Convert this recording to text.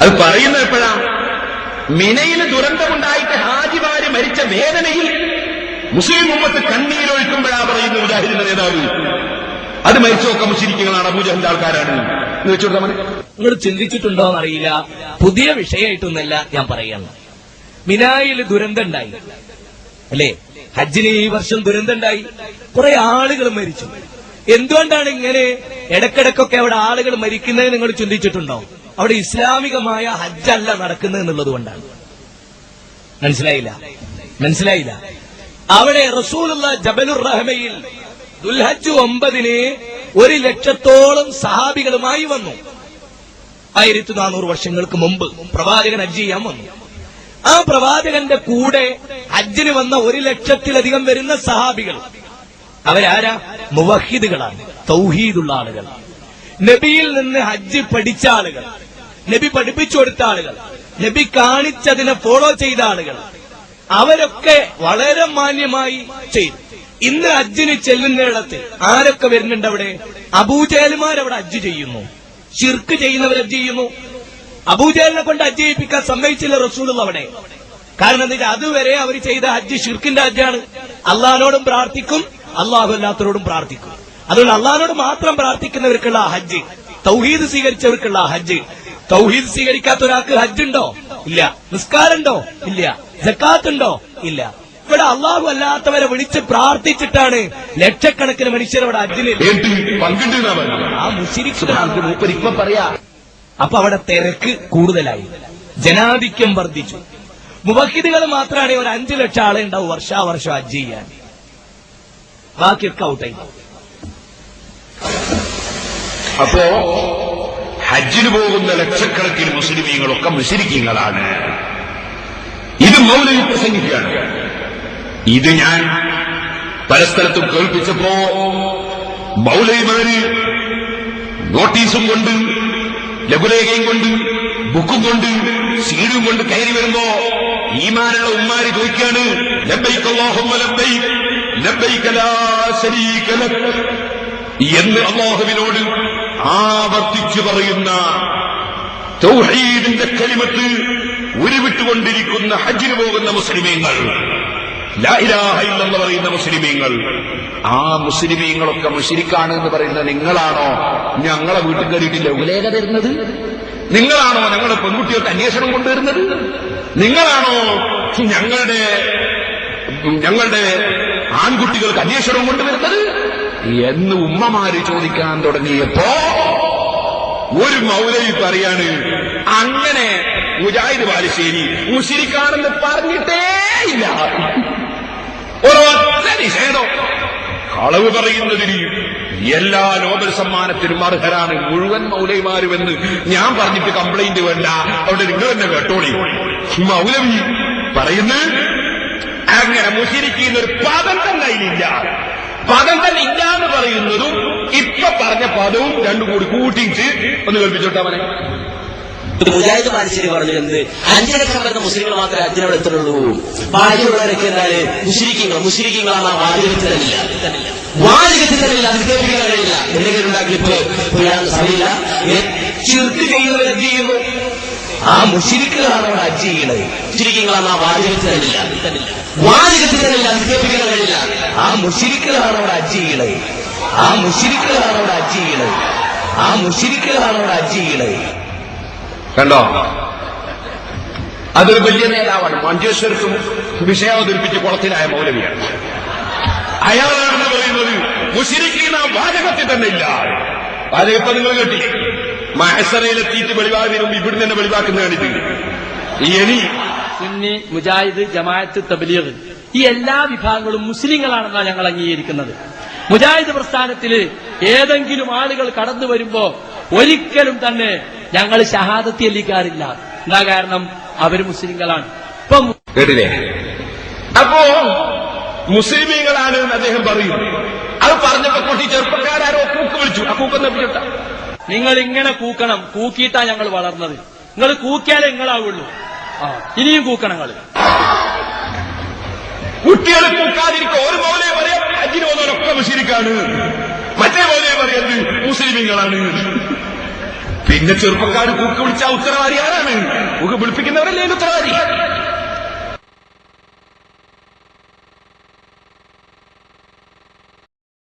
അത് പറയുന്നത് എപ്പോഴാ? മിനയിൽ ദുരന്തമുണ്ടായിട്ട് ഹാജിമാര് മരിച്ച വേദനയിൽ മുസ്ലിം ഉമ്മത്ത് കണ്ണീരൊഴുക്കുമ്പോഴാ പറയുന്ന മുജാഹിദിന്റെ നേതാവ് അത് മരിച്ചൊക്കെ മുശ്രിക്കുകളാണ്, അബൂജഹലിന്റെ ആൾക്കാരാണ് എന്ന് വെച്ചുകൊടുത്താൽ മതി. നിങ്ങൾ ചിന്തിച്ചിട്ടുണ്ടോ എന്നറിയില്ല, പുതിയ വിഷയമായിട്ടൊന്നല്ല ഞാൻ പറയുന്നു. മിനായിൽ ദുരന്തം ഉണ്ടായി അല്ലേ? ഹജ്ജിന് ഈ വർഷം ദുരന്തം ഉണ്ടായി, കുറെ ആളുകൾ മരിച്ചു. എന്തുകൊണ്ടാണ് ഇങ്ങനെ ഇടക്കിടക്കൊക്കെ അവിടെ ആളുകൾ മരിക്കുന്നത് നിങ്ങൾ ചിന്തിച്ചിട്ടുണ്ടോ? അവിടെ ഇസ്ലാമികമായ ഹജ്ജല്ല നടക്കുന്നത് എന്നുള്ളത് കൊണ്ടാണ്. മനസ്സിലായില്ല. അവിടെ റസൂലുള്ള ജബലുർ റഹ്മയിൽ ദുൽഹജ്ജ് 9 1,00,000-ഓളം സഹാബികളുമായി വന്നു. 1400 വർഷങ്ങൾക്ക് മുമ്പ് പ്രവാചകൻ ഹജ്ജ് ചെയ്യാൻ വന്നു. ആ പ്രവാചകന്റെ കൂടെ ഹജ്ജിന് വന്ന 1,00,000-ലധികം വരുന്ന സഹാബികൾ അവരാരാ? മുവഹിദുകളാണ്, തൗഹീദുള്ള ആളുകൾ, നബിയിൽ നിന്ന് ഹജ്ജ് പഠിച്ച ആളുകൾ, നബി പഠിപ്പിച്ചു കൊടുത്ത ആളുകൾ, നബി കാണിച്ചതിനെ ഫോളോ ചെയ്ത ആളുകൾ. അവരൊക്കെ വളരെ മാന്യമായി ചെയ്തു. ഇന്ന് ഹജ്ജിന് ചെല്ലുന്നിടത്ത് ആരൊക്കെ വരുന്നുണ്ട്? അവിടെ അബൂജഹലുമാരവിടെ ഹജ്ജ് ചെയ്യുന്നു, ശിർക്ക് ചെയ്യുന്നവർ ഹജ്ജ് ചെയ്യുന്നു. അബൂജഹലിനെ കൊണ്ട് ഹജ്ജ് ചെയ്യിപ്പിക്കാൻ സമ്മതിച്ചില്ല റസൂലുള്ള അവിടെ. കാരണം എന്താ? അതുവരെ അവർ ചെയ്ത ഹജ്ജ് ശിർക്കിന്റെ ഹജ്ജാണ്. അള്ളാഹിനോടും പ്രാർത്ഥിക്കും, അള്ളാഹു അല്ലാത്തവരോടും പ്രാർത്ഥിക്കും. അതുകൊണ്ട് അള്ളാഹിനോട് മാത്രം പ്രാർത്ഥിക്കുന്നവർക്കുള്ള ഹജ്ജ്, തൗഹീദ് സ്വീകരിച്ചവർക്കുള്ള ഹജ്ജ്. തൗഹീദ് സ്വീകരിക്കാത്ത ഒരാൾക്ക് ഹജ്ജുണ്ടോ? ഇല്ല. നിസ്കാരമുണ്ടോ? ഇല്ല. സക്കാത്തുണ്ടോ? ഇല്ല. ഇവിടെ അള്ളാഹു അല്ലാത്തവരെ വിളിച്ച് പ്രാർത്ഥിച്ചിട്ടാണ് ലക്ഷക്കണക്കിന് മനുഷ്യരവിടെ ഹജ്ജിന് ആ മുശ്രിക്കുകൾ പറയാ. അപ്പൊ അവിടെ തിരക്ക് കൂടുതലായി, ജനാധിക്യം വർദ്ധിച്ചു. മുവഹിദുകൾ മാത്രമാണ് ഒരു 5 ലക്ഷം ആളെ ഉണ്ടാവും വർഷാവർഷം ഹജ്ജ് ചെയ്യാൻ. ബാക്കിയൊക്കെ ഔട്ടായി. അപ്പോ ഹജ്ജിന് പോകുന്ന ലക്ഷക്കണക്കിന് മുസ്ലിമീങ്ങളൊക്കെ മുശ്രിക്കുകളാണ്. ഇത് മൗലവി പ്രസംഗിക്കുകയാണ്. ഇത് ഞാൻ പല സ്ഥലത്തും കേൾപ്പിച്ചപ്പോ മൗലവിമാര് നോട്ടീസും കൊണ്ട്, ലഘുലേഖയും കൊണ്ട്, ബുക്കും കൊണ്ട്, സീഡും കൊണ്ട് കയറി വരുമ്പോ ഈമാനുള്ള ഉമ്മാര് ചോദിക്കാണ്, ലബ്ബൈക അല്ലാഹുമ്മ ലബ്ബൈക ലബ്ബൈക ലാ ശരീക ലക എന്ന് അല്ലാഹുവിനോട് ആവർത്തിച്ചു പറയുന്ന തൗഹീദിന്റെ കലിമത്ത് ഉരുവിട്ടുകൊണ്ടിരിക്കുന്ന ഹജ്ജിന് പോകുന്ന മുസ്ലിമീങ്ങൾ, ലാ ഇലാഹ ഇല്ലല്ലാഹ് പറയുന്ന മുസ്ലിമീങ്ങൾ, ആ മുസ്ലിമീങ്ങളൊക്കെ മുശ്രിക്കാണ് എന്ന് പറയുന്ന നിങ്ങളാണോ ഞങ്ങളെ വീട്ടിൽ കയറിയിട്ടില്ല ഉലേഖ തരുന്നത്? നിങ്ങളാണോ ഞങ്ങളുടെ പെൺകുട്ടികൾക്ക് അന്വേഷണം കൊണ്ടുവരുന്നത്? നിങ്ങളാണോ ഞങ്ങളുടെ ആൺകുട്ടികൾക്ക് അന്വേഷണം കൊണ്ടുവരുന്നത് എന്ന് ഉമ്മമാര് ചോദിക്കാൻ തുടങ്ങിയപ്പോ ഒരു മൗലവി പറയാണ്, അങ്ങനെ മുജാഹിദ് ബാലുശ്ശേരി മുശ്രിക്കാണെന്ന് പറഞ്ഞിട്ടേയില്ല. ഒരൊറ്റ നിഷേധം. കളവ് പറയുന്നതിന് എല്ലാ നോബൽ സമ്മാനത്തിനും അർഹരാണ് മുഴുവൻ മൗലവിമാരുമെന്ന് ഞാൻ പറഞ്ഞിട്ട് കംപ്ലൈന്റ് വേണ്ട, അവിടെ നിങ്ങൾ തന്നെ കേട്ടോളി. മൗലവി പറയുന്നത് അങ്ങനെ മുശ്രിക്കുന്ന ഒരു പദം തന്നെ ഇല്ല. പദം തന്നെ ഇല്ല എന്ന് പറയുന്നതും ഇപ്പൊ പറഞ്ഞ പദവും രണ്ടും കൂടി കൂട്ടിച്ച് ഒന്ന് കേൾപ്പിച്ചോട്ടാ മനെ. മുജാഹിദ് ബാലുശ്ശേരി പറഞ്ഞു, എന്ത് 5 ലക്ഷം വരുന്ന മുസ്ലിങ്ങൾ മാത്രമേ ഹജ്ജിനവിടെ എത്തുള്ളൂ, ബാക്കിയുള്ളവരൊക്കെ എന്താണ് മുശ്രിക്കുകളാണ്. ആ വാചകത്തിൽ തന്നില്ല, അത് കേൾപ്പിക്കാൻ കഴിയില്ല. എന്തെങ്കിലും ഉണ്ടാക്കിയപ്പോ സമയമില്ല. ശിർക്ക് ചെയ്യുന്നവർ ഹജ്ജ് ചെയ്യുന്നു, ആ മുശ്രിക്കുകളാണ് അവിടെ ഹജ്ജ് ചെയ്യുന്നത്. മുശ്രിക്കുകളാണ്. ആ വാചകത്തിൽ തന്നില്ല, അത് കേൾപ്പിക്കാൻ കഴിയില്ല. ആ മുശ്രിക്കുകളാണ് അവിടെ ഹജ്ജ് ചെയ്യുന്നത്, ആ മുശ്രിക്കുകളാണ് അവിടെ ഹജ്ജ് ചെയ്യുന്നത്. കണ്ടോ? അതൊരു വലിയ നേതാവാണ്. മഞ്ചേശ്വരത്തും വിഷയം അവതരിപ്പിച്ച് കുളത്തിലായ മൗലവിയാണ്. അയാളാണെന്ന് പറയുന്നത് മുശ്രിക്കുന്ന വാചകത്തിൽ തന്നെ ഇല്ല. വാചകത്തെ നിങ്ങൾ കേട്ടി മഹസറയിലെത്തിയിട്ട് വെളിവാതിനും ഇവിടുന്ന് തന്നെ വെളിവാക്കുന്ന കണ്ടിട്ട് ഇനി സുന്നി, മുജാഹിദ്, ജമാഅത്ത്, തബ്ലീഗ് ഈ എല്ലാ വിഭാഗങ്ങളും മുസ്ലിങ്ങളാണെന്നാണ് ഞങ്ങൾ അംഗീകരിക്കുന്നത്. മുജാഹിദ് പ്രസ്ഥാനത്തിൽ ഏതെങ്കിലും ആളുകൾ കടന്നു വരുമ്പോ ഒരിക്കലും തന്നെ ഞങ്ങൾ ഷഹാദത്ത് ചൊല്ലിക്കാറില്ല. എന്താ കാരണം? അവര് മുസ്ലിങ്ങളാണ്. ഇപ്പം കേട്ടില്ലേ? അപ്പോ മുസ്ലിമീങ്ങളാണ് എന്ന് അദ്ദേഹം പറയും. അത് പറഞ്ഞപ്പോ കുട്ടി ചെറുപ്പക്കാരോ കൂക്ക് വിളിച്ചു. ആ കൂക്കൊന്ന് വിളിച്ചോട്ട. നിങ്ങൾ ഇങ്ങനെ കൂക്കണം, കൂക്കിയിട്ടാ ഞങ്ങൾ വളർന്നത്. നിങ്ങൾ കൂക്കിയാലേ നിങ്ങളാവുള്ളൂ. ഇനിയും കൂക്കണം. നിങ്ങൾ കുട്ടികൾ കൂക്കാതിരിക്കും. ഒരു മൗലവി പറയാം ഹജ്ജിന് പോകുന്നവരൊക്കെ മുശ്രിക്കാണ്, മറ്റേ മൗലവി പറയുന്നത് മുസ്ലിമീങ്ങളാണ്. പിന്നെ ചെറുപ്പക്കാർ കൂക്ക് വിളിച്ച ഉത്തരവാദി ആരാണ്? കൂക്ക് വിളിപ്പിക്കുന്നവരല്ലേ ഉത്തരവാദി?